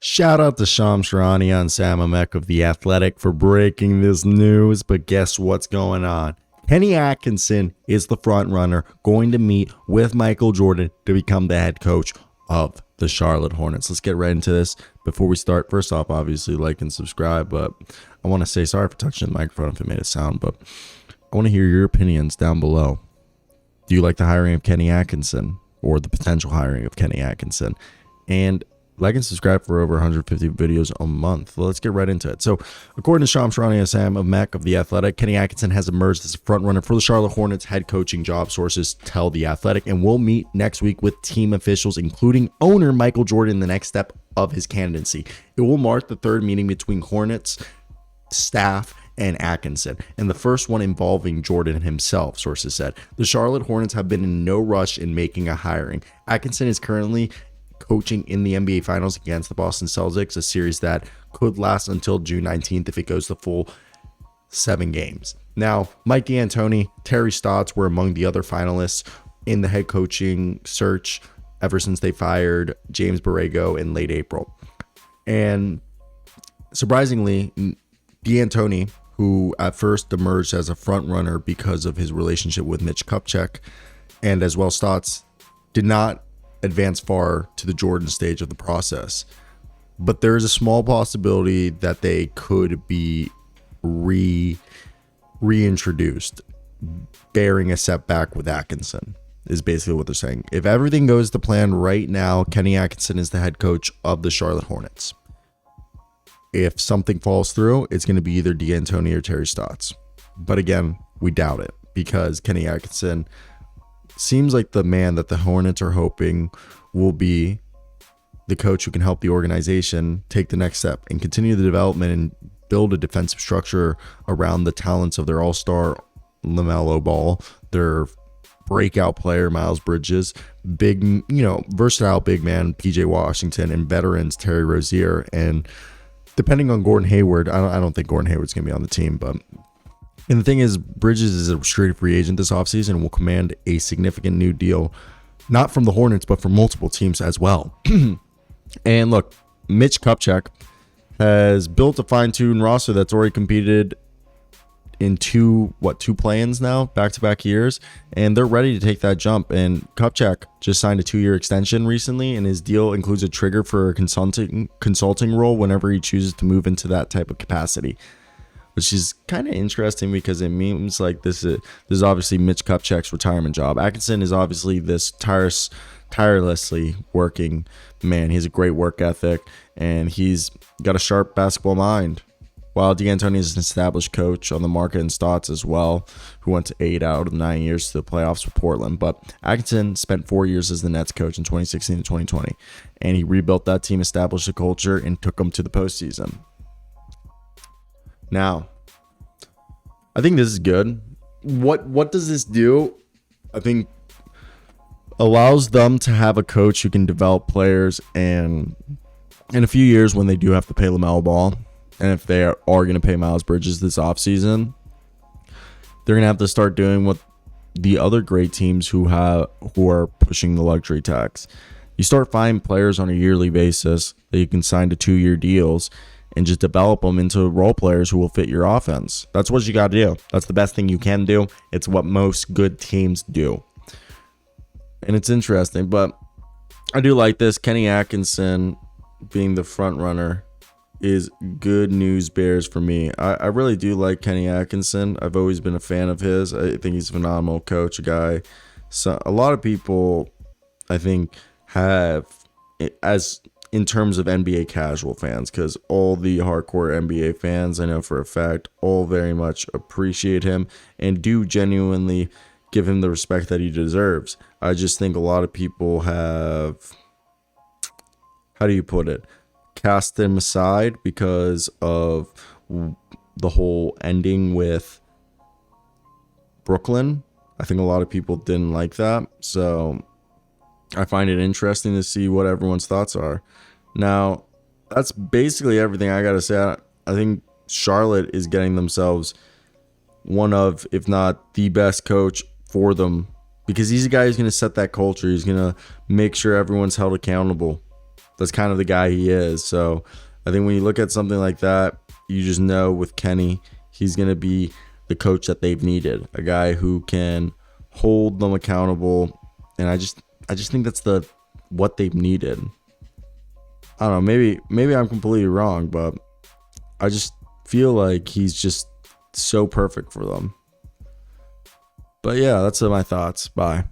Shout out to Shams Sharania and Sam Amek of The Athletic for breaking this news, but guess what's going on? Kenny Atkinson is the front runner going to meet with Michael Jordan to become the head coach of the Charlotte Hornets. Let's get right into this. Before we start, first off, obviously like and subscribe, but I want to say sorry for touching the microphone if it made a sound, but I want to hear your opinions down below. Do you like the hiring of Kenny Atkinson or the potential hiring of Kenny Atkinson? And like and subscribe for over 150 videos a month. Let's get right into it. So, according to Shams Sharania and Sam Amek of The Athletic, Kenny Atkinson has emerged as a frontrunner for the Charlotte Hornets head coaching job, sources tell The Athletic, and will meet next week with team officials, including owner Michael Jordan, in the next step of his candidacy. It will mark the third meeting between Hornets staff and Atkinson, and the first one involving Jordan himself, sources said. The Charlotte Hornets have been in no rush in making a hiring. Atkinson is currently coaching in the NBA Finals against the Boston Celtics, a series that could last until June 19th if it goes the full 7 games. Now, Mike D'Antoni, Terry Stotts were among the other finalists in the head coaching search ever since they fired James Borrego in late April. And surprisingly, D'Antoni, who at first emerged as a front runner because of his relationship with Mitch Kupchak, and as well Stotts, did not advance far to the Jordan stage of the process. But there is a small possibility that they could be reintroduced, bearing a setback with Atkinson, is basically what they're saying. If everything goes to plan right now, Kenny Atkinson is the head coach of the Charlotte Hornets. If something falls through, it's going to be either D'Antoni or Terry Stotts. But again, we doubt it, because Kenny Atkinson seems like the man that the Hornets are hoping will be the coach who can help the organization take the next step and continue the development and build a defensive structure around the talents of their all-star LaMelo Ball, their breakout player Miles Bridges, big, versatile big man PJ Washington, and veterans Terry Rozier. And depending on Gordon Hayward, I don't think Gordon Hayward's going to be on the team, but and the thing is, Bridges is a restricted free agent this offseason and will command a significant new deal, not from the Hornets, but from multiple teams as well. And look, Mitch Kupchak has built a fine-tuned roster that's already competed in two play-ins now, back-to-back years, and they're ready to take that jump. And Kupchak just signed a 2-year extension recently, and his deal includes a trigger for a consulting role whenever he chooses to move into that type of capacity, which is kind of interesting because it means like this is obviously Mitch Kupchak's retirement job. Atkinson is obviously this tirelessly working man. He has a great work ethic, and he's got a sharp basketball mind. While D'Antoni is an established coach on the market, and Stotts as well, who went to 8 out of 9 years to the playoffs with Portland. But Atkinson spent 4 years as the Nets coach in 2016 to 2020, and he rebuilt that team, established a culture, and took them to the postseason. Now, I think this is good. What does this do? I think allows them to have a coach who can develop players, and in a few years when they do have to pay LaMelo Ball, and if they are going to pay Miles Bridges this offseason, they're going to have to start doing what the other great teams who are pushing the luxury tax. You start finding players on a yearly basis that you can sign to 2-year deals and just develop them into role players who will fit your offense. That's what you got to do. That's the best thing you can do. It's what most good teams do. And it's interesting, but I do like this. Kenny Atkinson being the front runner is good news bears for me. I really do like Kenny Atkinson. I've always been a fan of his. I think he's a phenomenal coach, a guy. So a lot of people, I think, have, as in terms of NBA casual fans, because all the hardcore NBA fans, I know for a fact, all very much appreciate him and do genuinely give him the respect that he deserves. I just think a lot of people have, how do you put it, cast him aside because of the whole ending with Brooklyn. I think a lot of people didn't like that. So I find it interesting to see what everyone's thoughts are. Now, that's basically everything I got to say. I think Charlotte is getting themselves one of, if not the best coach for them, because he's a guy who's going to set that culture. He's going to make sure everyone's held accountable. That's kind of the guy he is. So I think when you look at something like that, you just know with Kenny, he's going to be the coach that they've needed, a guy who can hold them accountable. And I just think that's what they've needed. I don't know, maybe I'm completely wrong, but I just feel like he's just so perfect for them. But yeah, that's my thoughts. Bye.